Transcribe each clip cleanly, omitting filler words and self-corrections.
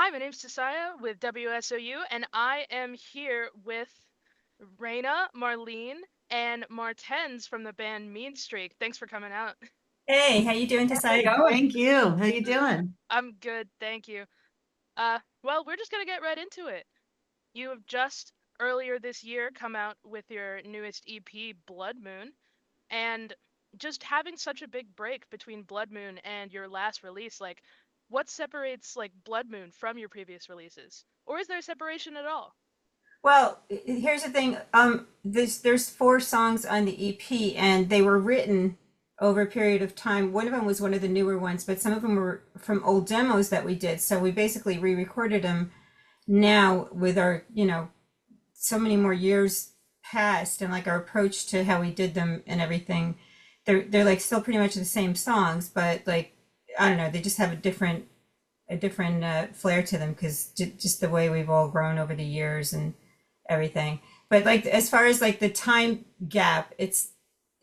Hi, my name's Tasaya with WSOU, and I am here with Rena, Marlene, and Martens from the band Meanstreak. Thanks for coming out. Hey, how you doing, Tasaya? Thank you. How you doing? I'm good, thank you. Well, we're just gonna get right into it. You have just earlier this year come out with your newest EP, Blood Moon, and just having such a big break between Blood Moon and your last release, like, what separates like Blood Moon from your previous releases? Or is there a separation at all? Well, here's the thing. There's four songs on the EP, and they were written over a period of time. One of them was one of the newer ones, but some of them were from old demos that we did. So we basically re-recorded them now with our, so many more years past, and like our approach to how we did them and everything. They're like still pretty much the same songs, but like I don't know, they just have a different flair to them because just the way we've all grown over the years and everything. But like as far as like the time gap,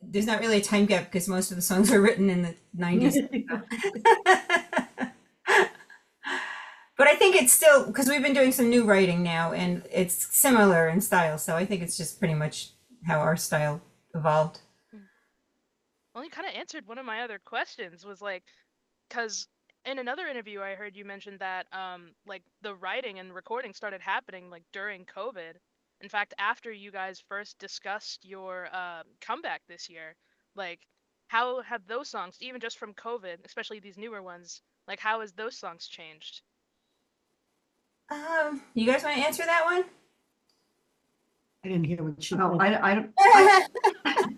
there's not really a time gap because most of the songs are written in the 90s. But I think it's still because we've been doing some new writing now and it's similar in style. So I think it's just pretty much how our style evolved. Mm. Well, you kind of answered one of my other questions was like, because in another interview I heard you mention that like the writing and recording started happening like during COVID. In fact, after you guys first discussed your comeback this year, like how have those songs, even just from COVID, especially these newer ones, like how has those songs changed? You guys want to answer that one? I didn't hear what she Oh, said. I,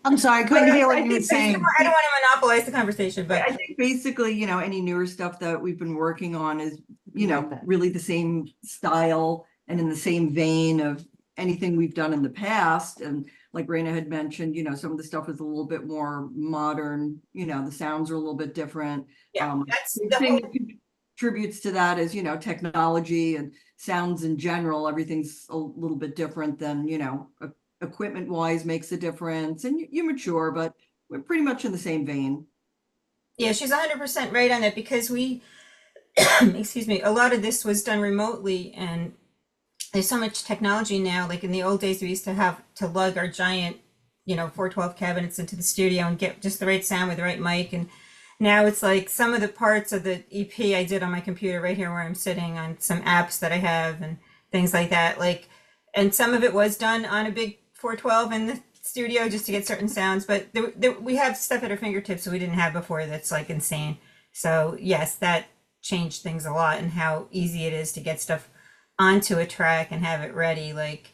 I'm sorry, I couldn't hear what you were I saying. don't want to monopolize the conversation, but I think basically, any newer stuff that we've been working on is, Like that. really the same style and in the same vein of anything we've done in the past. And like Raina had mentioned, some of the stuff is a little bit more modern, the sounds are a little bit different. yeah, that's The the thing whole. that contributes to that is, technology and sounds in general. Everything's a little bit different than, equipment wise makes a difference. And you mature, but we're pretty much in the same vein. Yeah, she's 100% right on that because we, excuse me, a lot of this was done remotely and there's so much technology now. Like in the old days, we used to have to lug our giant, 412 cabinets into the studio and get just the right sound with the right mic. And now it's like some of the parts of the EP I did on my computer right here where I'm sitting on some apps that I have and things like that. Like, and some of it was done on a big 412 in the studio just to get certain sounds, but we have stuff at our fingertips that we didn't have before that's like insane. So yes, that changed things a lot and how easy it is to get stuff onto a track and have it ready, like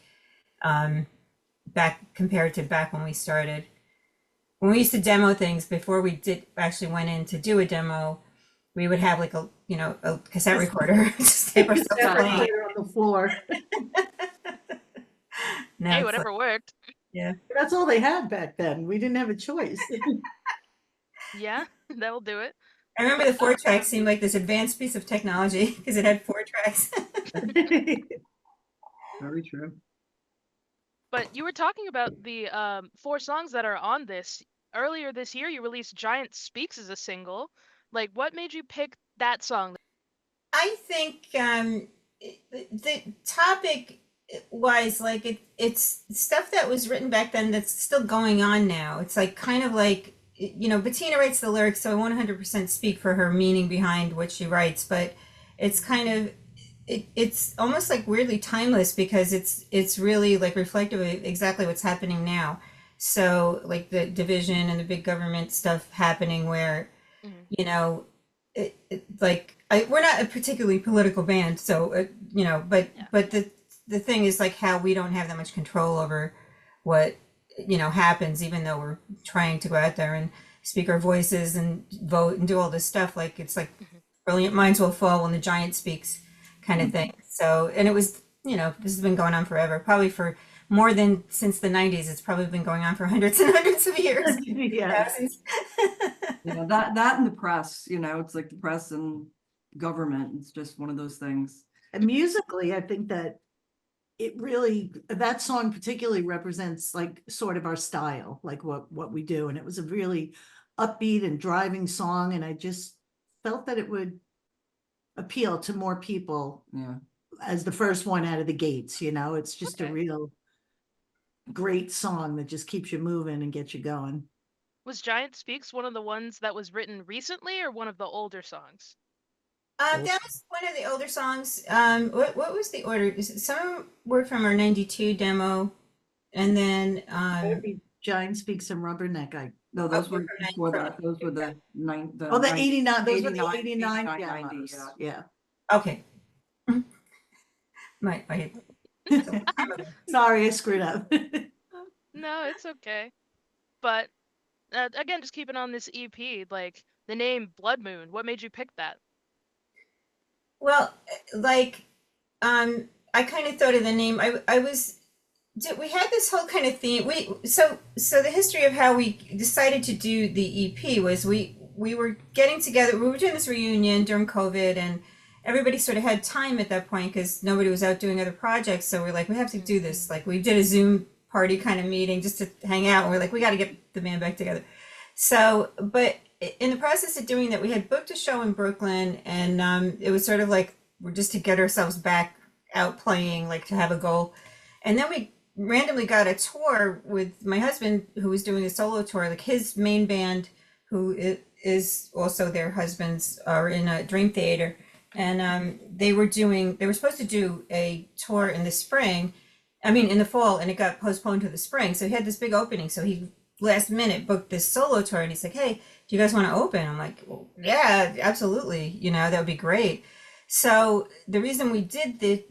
um, back compared to back when we started. When we used to demo things before we did actually went in to do a demo, we would have like a cassette recorder, just tape ourselves Yeah, playing. right there on the floor. Now Hey, it's like, whatever worked. yeah. That's all they had back then. We didn't have a choice. Yeah, that'll do it. I remember the four track seemed like this advanced piece of technology because it had four tracks. Very true. But you were talking about the four songs that are on this. Earlier this year, you released Giant Speaks as a single. Like, what made you pick that song? I think the topic wise, like it's stuff that was written back then that's still going on now. It's like kind of like Bettina writes the lyrics, so I 100% speak for her meaning behind what she writes, but it's kind of it's almost like weirdly timeless because it's really like reflective of exactly what's happening now. So like the division and the big government stuff happening where Mhm. you know like we're not a particularly political band, so but Yeah. the thing is like how we don't have that much control over what happens, even though we're trying to go out there and speak our voices and vote and do all this stuff. Like it's like Mhm. brilliant minds will fall when the giant speaks, kind of thing. So and it was this has been going on forever, probably for more than since the 90s. It's probably been going on for hundreds and hundreds of years. Yes. Thousands. That and the press, it's like the press and government. It's just one of those things. And musically, I think that that song particularly represents like sort of our style, like what we do. And it was a really upbeat and driving song. And I just felt that it would appeal to more people Yeah. as the first one out of the gates, it's just a Okay. real great song that just keeps you moving and gets you going. Was Giant Speaks one of the ones that was written recently or one of the older songs? That was one of the older songs. What was the order? Some were from our '92 demo, and then Giant Speaks and Rubberneck. No, oh, those they're were before from that. Those were the Oh, the 90, 89, those were the 89, 89 90, demos. Yeah. okay. My Sorry, I screwed up. No, it's okay. But again, just keeping on this EP, like the name Blood Moon. What made you pick that? Well, like, I kind of thought of the name. I was we had this whole kind of theme. So the history of how we decided to do the EP was we were getting together. We were doing this reunion during COVID, and everybody sort of had time at that point because nobody was out doing other projects. So we're like, we have to do this. Like we did a Zoom party kind of meeting just to hang out. And we're like, we got to get the band back together. So, but in the process of doing that, we had booked a show in Brooklyn, and it was sort of like we're just to get ourselves back out playing, like to have a goal. And then we randomly got a tour with my husband, who was doing a solo tour. Like his main band, who is also their husbands, are in a Dream Theater, and they were supposed to do a tour in the spring. I mean, in the fall, and it got postponed to the spring. So he had this big opening. So he last minute booked this solo tour, and he's like, "Hey, do you guys want to open?" I'm like, well, "Yeah, absolutely. That would be great." So the reason we did the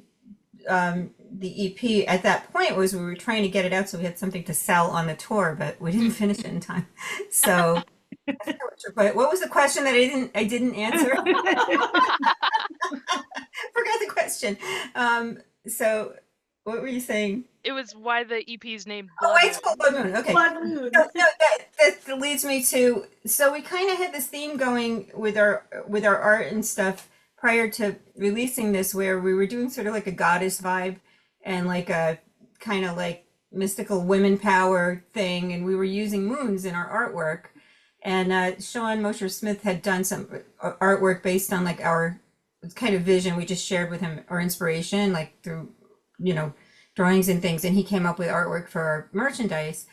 EP at that point was we were trying to get it out so we had something to sell on the tour, but we didn't finish it in time. So, but what was the question that I didn't answer? Forgot the question. So what were you saying? It was why the EP's named Oh, Blood it's called Moon. Blood Moon. Okay. Blood Moon. No, that leads me to, so we kind of had this theme going with our art and stuff prior to releasing this, where we were doing sort of like a goddess vibe and like a kind of like mystical women power thing, and we were using moons in our artwork. And Sean Mosher Smith had done some artwork based on like our kind of vision. We just shared with him our inspiration, like through you know drawings and things, and he came up with artwork for our merchandise,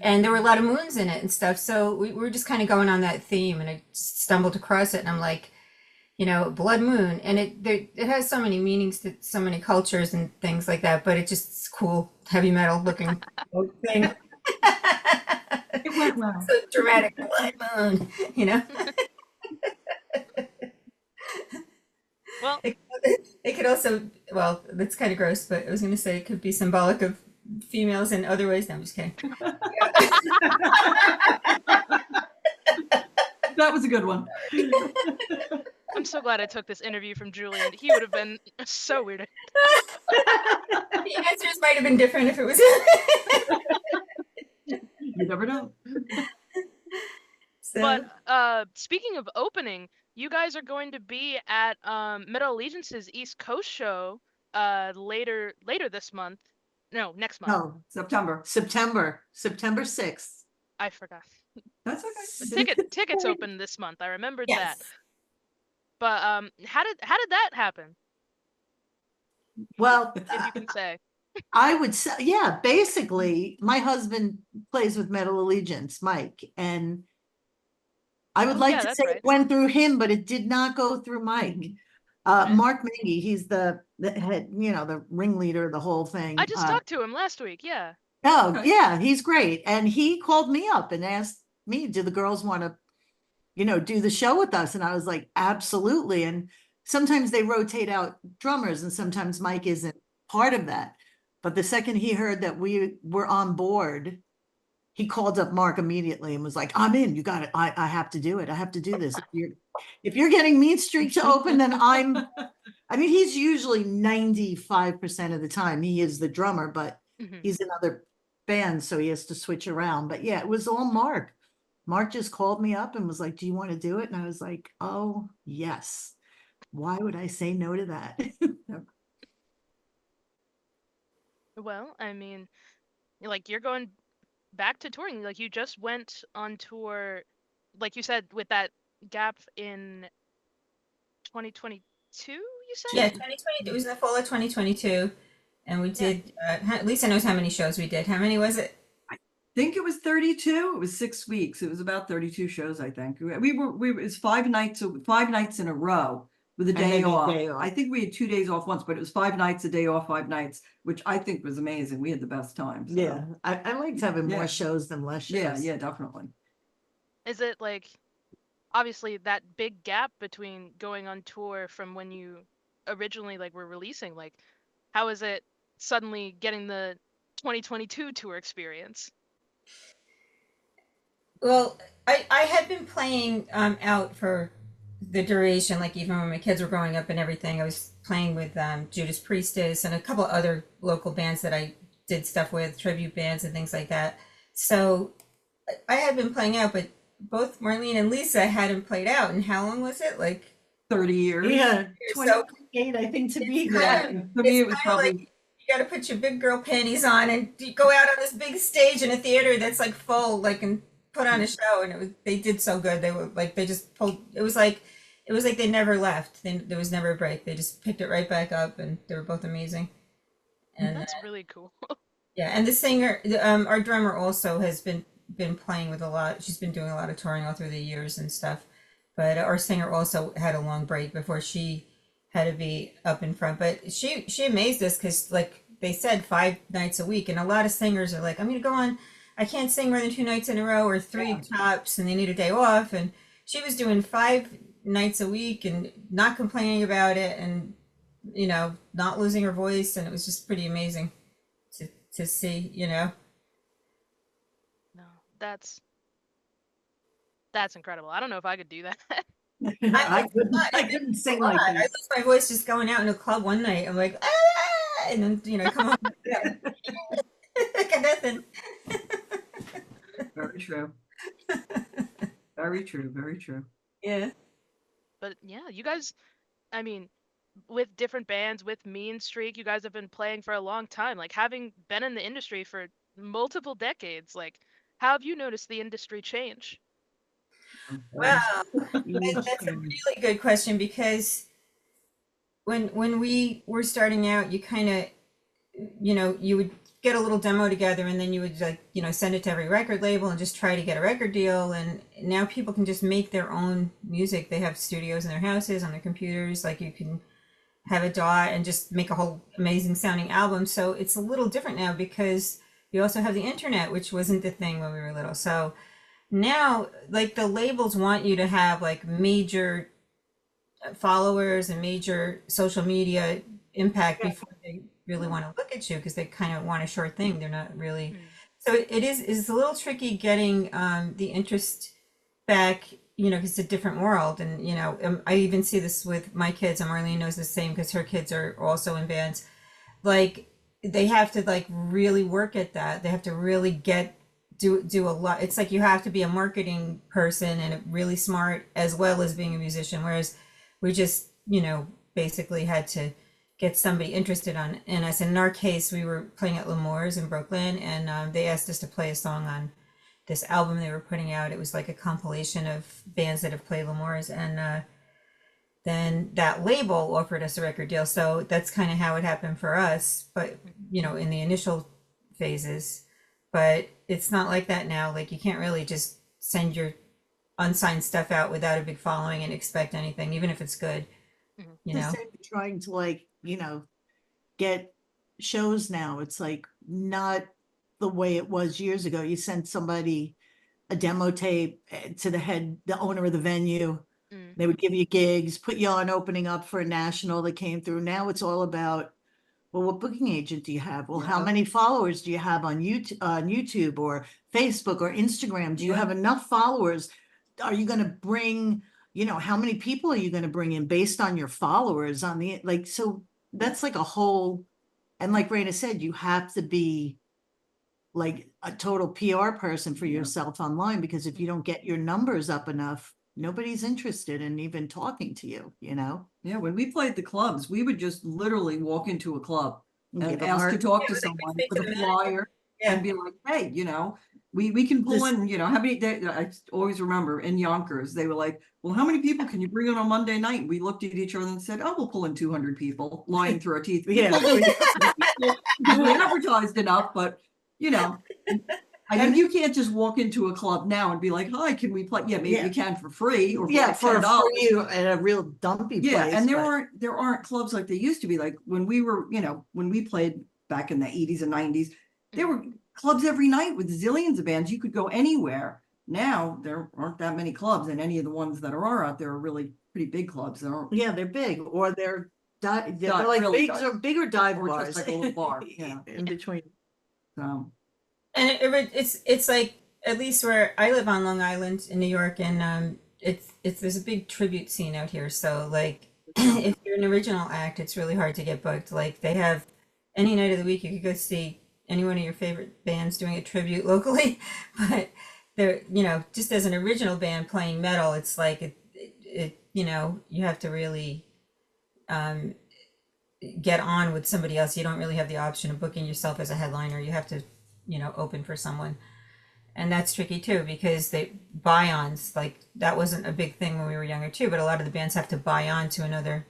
and there were a lot of moons in it and stuff. So we were just kind of going on that theme, and I stumbled across it, and I'm like, Blood Moon, and it has so many meanings to so many cultures and things like that. But it just it's cool, heavy metal looking thing. It went well. So dramatic, Blood Moon, Well, It could also, well, that's kind of gross, but I was going to say it could be symbolic of females in other ways. No, I'm just kidding. That was a good one. I'm so glad I took this interview from Julian. He would have been so weird. The answers might have been different if it was. You never know. So, But speaking of opening, you guys are going to be at Metal Allegiance's East Coast show later this month. No, next month. No, September. September 6th. I forgot. That's The okay. tickets open this month. I remembered that. yes. But how did that happen? Well, If you can say. I would say, yeah, basically, my husband plays with Metal Allegiance, Mike, and I would Oh, like yeah, to that's say right. it went through him, but it did not go through Mike. Right. Mark Mangy, he's the head, the ringleader of the whole thing. I just talked to him last week. Yeah. Oh, Okay. yeah, he's great. And he called me up and asked me, do the girls want to, do the show with us? And I was like, absolutely. And sometimes they rotate out drummers, and sometimes Mike isn't part of that. But the second he heard that we were on board, he called up Mark immediately and was like, I'm in, you got it. I have to do it. I have to do this. If you're getting Meanstreak to open, then I mean, he's usually 95% of the time he is the drummer, but Mhm. he's in other bands, so he has to switch around. But yeah, it was all Mark. Mark just called me up and was like, do you want to do it? And I was like, oh, yes. Why would I say no to that? Well, I mean, like you're going back to touring. Like you just went on tour, like you said, with that gap in 2022. 2022, you said? Yeah, 2020. It was in the fall of 2022, and we Yeah. did. Lisa knows how many shows we did. How many was it? Think it was 32. It was 6 weeks. It was about 32 shows, I think. It's 5 nights in a row with a And day then a off. day off. I think we had 2 days off once, but it was 5 nights, a day off, 5 nights, which I think was amazing. We had the best time. So. Yeah, I liked having Yeah. more shows than less shows. Yeah, definitely. Is it like obviously that big gap between going on tour from when you originally like were releasing, like how is it suddenly getting the 2022 tour experience? Well, I had been playing out for the duration, like even when my kids were growing up and everything. I was playing with Judas Priestess and a couple other local bands that I did stuff with, tribute bands and things like that. So I had been playing out, but both Marlene and Lisa hadn't played out. And how long was it? Like 30 years. Yeah, so. 28, I think, to be Yeah, exact. for me, it was It's kind of probably. like you got to put your big girl panties on and you go out on this big stage in a theater that's like full, like, and put on a show. And it was, they did so good. They were like, they just pulled. It was like they never left. There was never a break. They just picked it right back up, and they were both amazing. And That's really cool. yeah, and the singer, our drummer also has been playing with a lot. She's been doing a lot of touring all through the years and stuff. But our singer also had a long break before she had to be up in front. But she amazed us because, like they said, 5 nights a week, and a lot of singers are like, I'm gonna go on. I can't sing more than 2 nights in a row or three tops, and they need a day off. And she was doing 5 nights a week and not complaining about it, and not losing her voice, and it was just pretty amazing to see. No, that's incredible. I don't know if I could do that. I couldn't sing like I this. lose my voice just going out in a club one night. I'm like, ah, and then come home. Got nothing. Very true. Very true. Very true. Yeah. But yeah, you guys, I mean, with different bands, with Meanstreak, you guys have been playing for a long time. Like having been in the industry for multiple decades, like how have you noticed the industry change? Wow, Huge that's a change. really good question because when we were starting out, you kind of you would get a little demo together and then you would like send it to every record label and just try to get a record deal. And now people can just make their own music. They have studios in their houses on their computers. Like you can have a DAW and just make a whole amazing sounding album. So it's a little different now because you also have the internet, which wasn't the thing when we were little. So now like the labels want you to have like major followers and major social media impact before they really want to look at you because they kind of want a short thing. They're not really. Mm. So it's a little tricky getting the interest back, because it's a different world. And, I even see this with my kids, and Marlene knows the same because her kids are also in bands. Like they have to like really work at that. They have to really do a lot. It's like you have to be a marketing person and really smart as well as being a musician. Whereas we just, basically had to get somebody interested in us. In our case, we were playing at L'Amour's in Brooklyn, and they asked us to play a song on this album they were putting out. It was like a compilation of bands that have played L'Amour's, and then that label offered us a record deal. So that's kind of how it happened for us, but in the initial phases. But it's not like that now. Like you can't really just send your unsigned stuff out without a big following and expect anything, even if it's good. Mhm. You The know. same with trying to get shows now. It's like not the way it was years ago. You sent somebody a demo tape to the owner of the venue. Mm. They would give you gigs, put you on opening up for a national that came through. Now it's all about, well, what booking agent do you have? Well, how Yeah. many followers do you have on YouTube or Facebook or Instagram? Do you have enough followers? Are you going to bring, how many people are you going to bring in based on your followers on so that's like a whole, and like Rena said, you have to be like a total PR person for Yeah. yourself online, because if you don't get your numbers up enough, nobody's interested in even talking to you, Yeah, when we played the clubs, we would just literally walk into a club And and give 'em ask to our- talk Yeah, to like we someone speak with to a the manager. flyer Yeah. and be like, hey, We can pull This- in, you know, how many, I always remember in Yonkers, they were like, well, how many people can you bring in on Monday night? We looked at each other and said, oh, we'll pull in 200 people, lying through our teeth. We Yeah. pulled in 200 people because we advertised enough, but, you know, I mean, you can't just walk into a club now and be like, hi, can we play? Yeah, maybe Yeah. you can for free or for Yeah, like for a $10. free and a real dumpy Yeah, place. and but- there aren't clubs like they used to be. Like when we were, you know, when we played back in the 80s and 90s, there were clubs every night with zillions of bands. You could go anywhere. Now there aren't that many clubs, and any of the ones that are out there are really pretty big clubs. They aren't Yeah, they're big, or they're Not like really bigger dive or bars. just like a little bar. Yeah. In between. So And it's like, at least where I live on Long Island in New York, and it's there's a big tribute scene out here. So like, if you're an original act, it's really hard to get booked. Like they have any night of the week you could go see any one of your favorite bands doing a tribute locally, but they're, you know, just as an original band playing metal, it's like it you know, you have to really um, get on with somebody else. You don't really have the option of booking yourself as a headliner. You have to, you know, open for someone. And that's tricky too, because they buy-ons, like that wasn't a big thing when we were younger too, but a lot of the bands have to buy on to another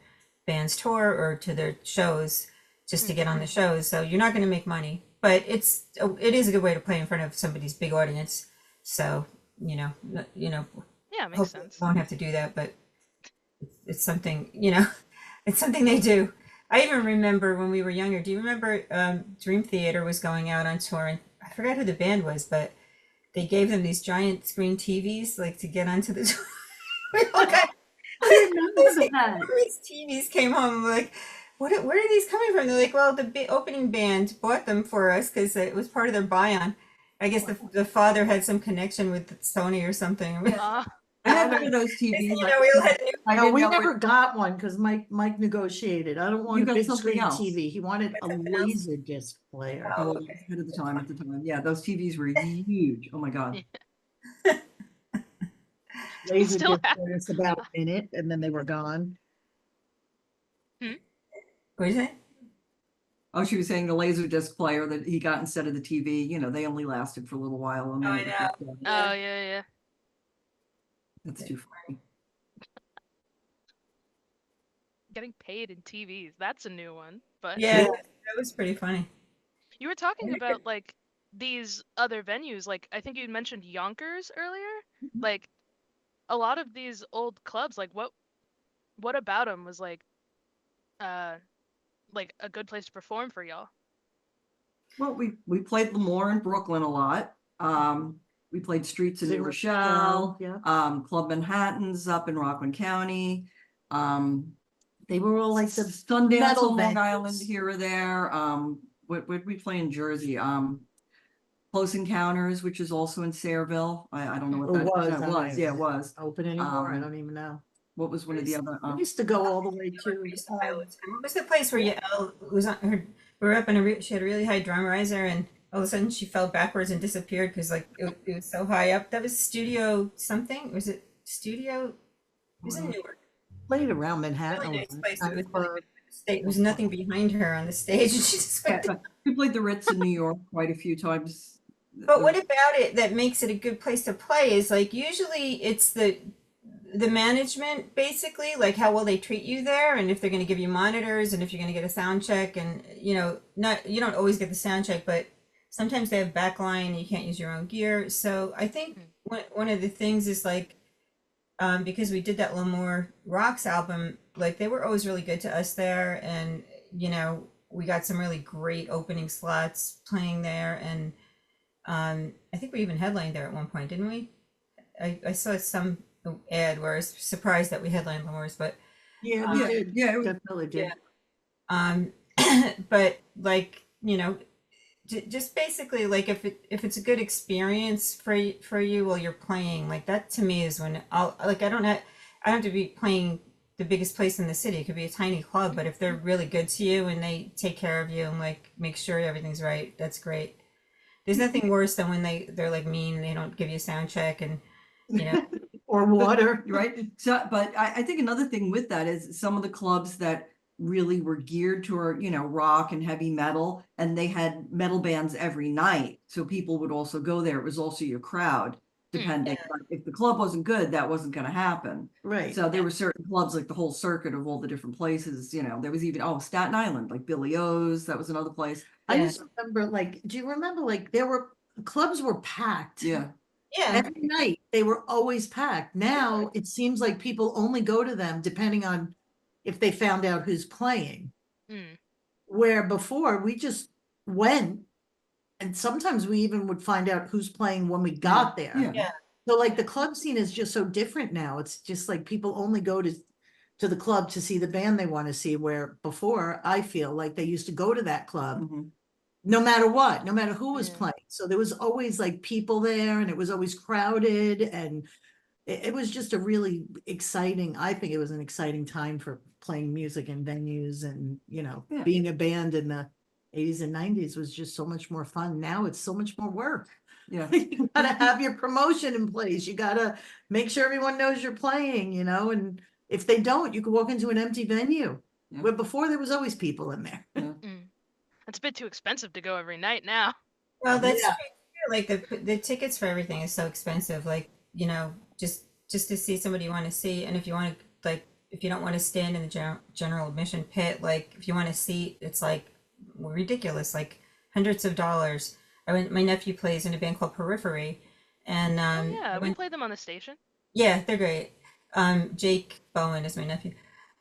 band's tour or to their shows just to get on the shows. So you're not going to make money, but it is a good way to play in front of somebody's big audience. So, you know, Yeah, makes hopefully sense. we won't have to do that, but it's something, you know, it's something they do. I even remember when we were younger. Do you remember Dream Theater was going out on tour, and I forgot who the band was, but they gave them these giant screen TVs like to get onto the tour. We all got I remember that. these TVs came home. Like, where are these coming from? They're like, well, the opening band bought them for us because it was part of their buy-on. I guess the father had some connection with Sony or something. I had one of those You TVs. know, we all had new. I No, didn't we know never it- got one because Mike negotiated. I don't want You a got big something screen else. TV. He wanted a Something else? laser disc player. Oh, Oh, okay. ahead of the time at the time. Yeah, those TVs were huge. Oh my God. Laser still disc have- players about a minute and then they were gone. What do you say? Oh, she was saying the laser disc player that he got instead of the TV, you know, they only lasted for a little while. And then I it was know. just done. Oh yeah. That's too funny. Getting paid in TVs. That's a new one. But Yeah, that was pretty funny. you were talking about like these other venues. Like I think you mentioned Yonkers earlier. Like a lot of these old clubs. Like what about them was like a good place to perform for y'all? Well, we played Lemoore in Brooklyn a lot. We played Streets in New Rochelle, yeah. Club Manhattan's up in Rockland County. They were all like the Sundance metal on Long venues. Island here or there. What did we play in Jersey? Close Encounters, which is also in Sayreville. I don't know what It that was, that I don't was. know. Yeah, it was. Open anymore. I Um, don't even know. What was one of the other? I used to go all the way We to used to play all the time. What was the place where Yael was on her? We were up in she had a really high drum riser, and all of a sudden she fell backwards and disappeared because like it was so high up. That was Studio something. Was it Studio? It was in Newark. played around Manhattan. Really nice place. I It was remember- really stage. There was nothing behind her on the stage, and she just went. We played the Ritz in New York quite a few times. But what about it that makes it a good place to play is like usually it's the management basically, like how well they treat you there, and if they're going to give you monitors, and if you're going to get a sound check, and you know, not you don't always get the sound check, but sometimes they have backline and you can't use your own gear. So I think one of the things is like because we did that Lemoore Rocks album, like they were always really good to us there, and you know we got some really great opening slots playing there, and I think we even headlined there at one point, didn't we? I saw some ad where I was surprised that we headlined Lemoore's, but Yeah, we did. Yeah, it was- Definitely did. but like you know, just basically like if it's a good experience for you while you're playing, like that to me is when I don't have to be playing the biggest place in the city. It could be a tiny club, but if they're really good to you and they take care of you and like make sure everything's right, that's great. There's nothing worse than when they're like mean and they don't give you a sound check and you know Or water. right. So, but I think another thing with that is some of the clubs that really were geared toward, rock and heavy metal, and they had metal bands every night. So people would also go there. It was also your crowd, depending. But if the club wasn't good, that wasn't going to happen. Right. So there were certain clubs, like the whole circuit of all the different places, there was even, Staten Island, like Billy O's, that was another place. I Yeah. just remember, like, do you remember, like, clubs were packed. Yeah. Yeah. Every night they were always packed. Now it seems like people only go to them depending on if they found out who's playing. Mm. Where before we just went, and sometimes we even would find out who's playing when we got there. Yeah. Yeah. So like the club scene is just so different now. It's just like people only go to the club to see the band they want to see, where before I feel like they used to go to that club Mhm. no matter what, no matter who was Yeah. playing. So there was always like people there, and it was always crowded, and it was just a really exciting, I think it was an exciting time for playing music in venues, and Yeah. being a band in the 80s and 90s was just so much more fun. Now it's so much more work. Yeah. You gotta have your promotion in place. You gotta make sure everyone knows you're playing, and if they don't, you could walk into an empty venue. Yeah. Where before there was always people in there. Yeah. Mm. It's a bit too expensive to go every night now. Well, that's Yeah. true. Like the tickets for everything is so expensive. Like, just to see somebody you want to see, and if you want to, like, if you don't want to stand in the general admission pit, like if you want a seat, it's like ridiculous, like hundreds of dollars. My nephew plays in a band called Periphery, and Oh yeah, I we went, played them on the station. yeah, they're great. Jake Bowen is my nephew.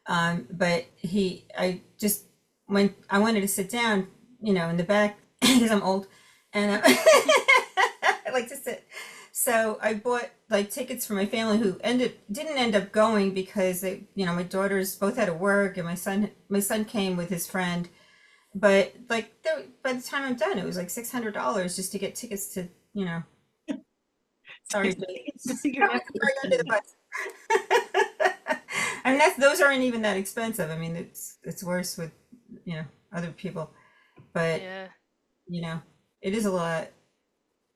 But I just when I wanted to sit down, in the back because I'm old, and I like to sit. So I bought like tickets for my family who didn't end up going because my daughters both had to work, and my son came with his friend. But like by the time I'm done, it was like $600 just to get tickets to. Sorry, Jake. It's to see your Throwing nephew. right under the bus. I mean, those aren't even that expensive. I mean, it's worse with other people, but Yeah. it is a lot.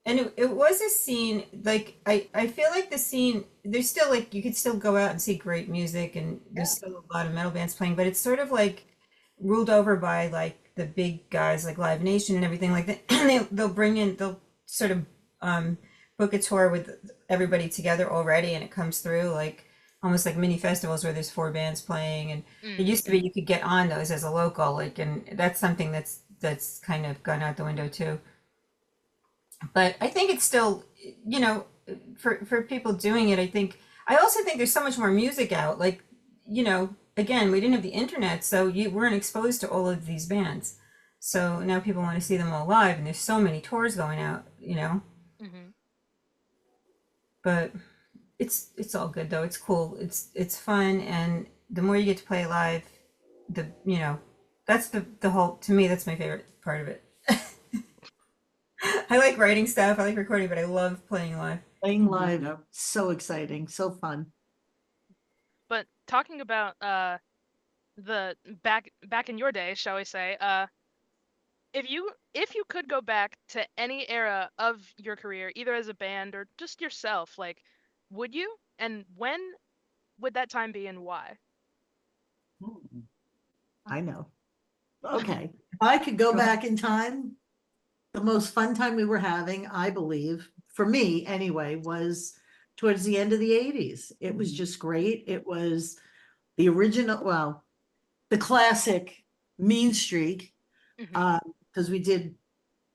And it was a scene, like I feel like the scene, there's still, like, you could still go out and see great music, and there's still a lot of metal bands playing, but it's sort of like ruled over by like the big guys like Live Nation and everything like that. They'll sort of book a tour with everybody together already, and it comes through like almost like mini festivals where there's 4 bands playing. And it Mm. used to be you could get on those as a local, like, and that's something that's kind of gone out the window too. But I think it's still, for people doing it, I also think there's so much more music out. Like, again, we didn't have the internet, so you weren't exposed to all of these bands. So now people want to see them all live, and there's so many tours going out. Mhm. But it's all good though. It's cool. It's fun, and the more you get to play live, that's the whole, to me, that's my favorite part of it. I like writing stuff, I like recording, but I love playing live. Playing live, Yeah. so exciting, so fun. But talking about the back in your day, shall we say, if you could go back to any era of your career, either as a band or just yourself, like, would you? And when would that time be, and why? Hmm. I know. Okay, if I could go Go back in time, the most fun time we were having, I believe, for me anyway, was towards the end of the 80s. It was Mhm. just great. It was the original, well, the classic Meanstreak, Mhm. because we did,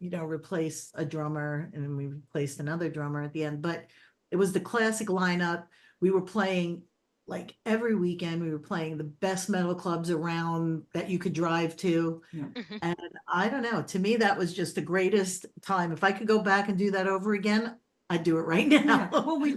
replace a drummer, and then we replaced another drummer at the end, but it was the classic lineup. We were playing like every weekend. We were playing the best metal clubs around that you could drive to. Mhm. And I don't know, to me, that was just the greatest time. If I could go back and do that over again, I'd do it right Yeah, now. well, we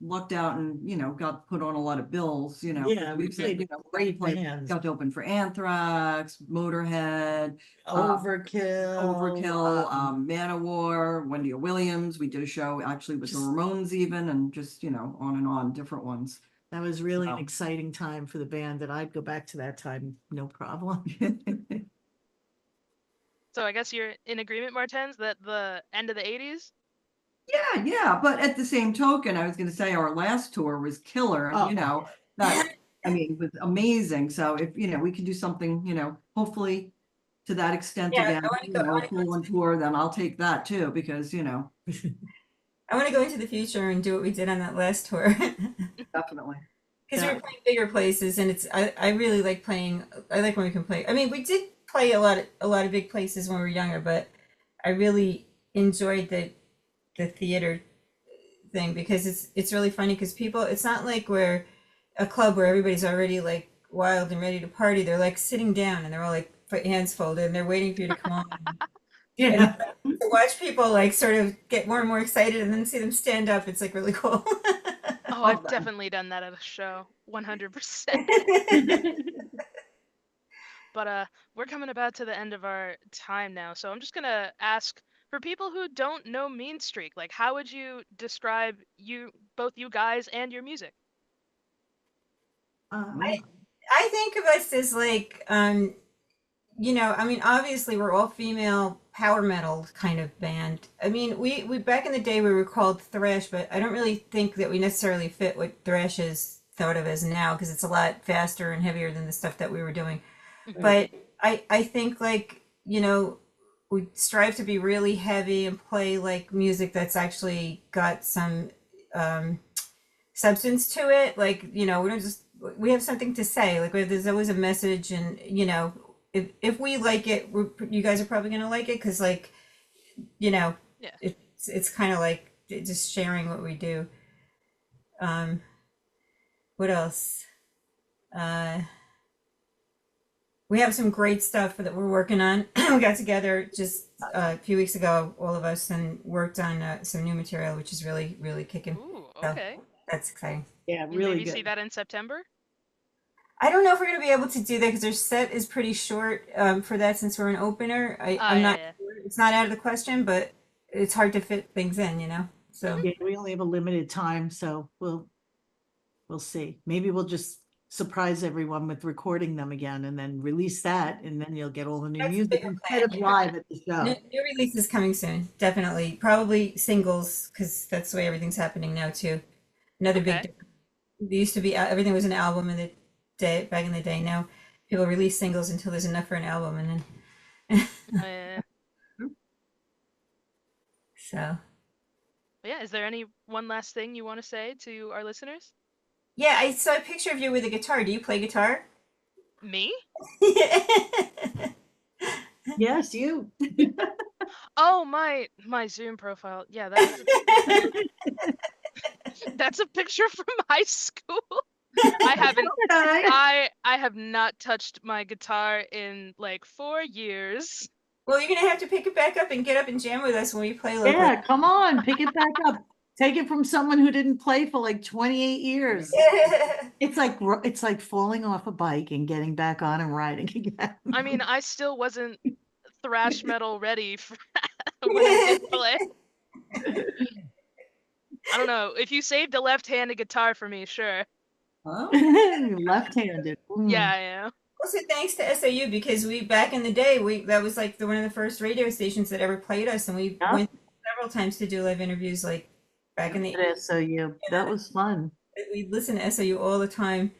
lucked out and, got put on a lot of bills, Yeah, we we've said, played great bands. got to open for Anthrax, Motorhead, Overkill. Overkill, Manowar, Wendy Williams. We did a show actually with the Just- Ramones even, and just, on and on, different ones. That was really an Wow. exciting time for the band, that I'd go back to that time, no problem. So I guess you're in agreement, Martens, that the end of the 80s? Yeah, but at the same token, I was going to say our last tour was killer, Oh. and that I mean, it was amazing. So if, we could do something, hopefully to that extent Yeah, again, I want to go. I want to go full on tour, then I'll take that too, because, I want to go into the future and do what we did on that last tour. definitely. Because we Yeah. were playing bigger places, and I really like playing. I like when we can play. I mean, we did play a lot of big places when we were younger, but I really enjoyed the theater thing because it's really funny because people. It's not like we're a club where everybody's already like wild and ready to party. They're like sitting down and they're all like hands folded and they're waiting for you to come on. And Yeah. to watch people like sort of get more and more excited and then see them stand up, it's like really cool. Oh, Love I've that. definitely done that at a show, 100%. But we're coming about to the end of our time now, so I'm just gonna ask for people who don't know Meanstreak, like how would you describe both you guys and your music? I I think of us as like I mean, obviously we're all female power metal kind of band. I mean, we back in the day we were called thrash, but I don't really think that we necessarily fit what thrash is thought of as now because it's a lot faster and heavier than the stuff that we were doing. Mhm. But I think like, we strive to be really heavy and play like music that's actually got some um substance to it. Like, we don't just we have something to say. Like there's always a message, and if we like it, you guys are probably gonna like it because like you know Yeah. it's kind of like just sharing what we do. Um, what else? Uh, we have some great stuff that we're working on. We got together just a few weeks ago, all of us, and worked on some new material, which is really, really kicking. Ooh, So okay. that's exciting. Yeah, We really maybe see good. that in September? I don't know if we're going to be able to do that because our set is pretty short for that since we're an opener. Oh, I'm yeah, not yeah. sure. It's not out of the question, but it's hard to fit things in. Mhm. So, Yeah, we only have a limited time, so we'll see. Maybe we'll just surprise everyone with recording them again and then release that, and then you'll get all the new that's the music bigger instead of plan. live at the New, show. new release is coming soon, definitely. Probably singles because that's the way everything's happening now too. Another big. Okay. Difference. There used to be everything was an album in the day back in the day. Now people release singles until there's enough for an album, and then Uh, so but yeah, is there any one last thing you want to say to our listeners? yeah. I saw a picture of you with a guitar. Do you play guitar? Me? Yes, you. Oh, my Zoom profile. Yeah, that's a picture from high school. I haven't Okay. I have not touched my guitar in like 4 years. Well, you're gonna have to pick it back up and get up and jam with us when we play locally. Yeah, come on, pick it back up. Take it from someone who didn't play for like 28 years. It's like falling off a bike and getting back on and riding again. I mean, I still wasn't thrash metal ready for when I did play. I don't know. If you saved a left-handed guitar for me, sure. Huh? Left-handed. Yeah, Mm. I am. Also, thanks to SOU because we back in the day we that was like one of the first radio stations that ever played us, and we Yep. went several times to do live interviews like back in the. At SOU. That was fun. We listened to SOU all the time.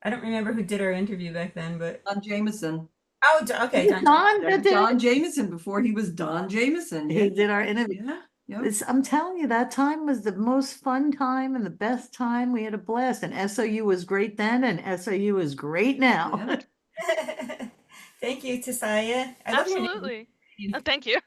I don't remember who did our interview back then, but Don Jameson. oh, okay, Don. Don that did Don it. Jameson before he was Don Jameson. He Yeah. did our interview. Yeah. Yeah. I'm telling you, that time was the most fun time and the best time. We had a blast. And SOU was great then, and SOU is great now. Yeah. Thank you, Tasaya. I love your name. Absolutely. Thank you.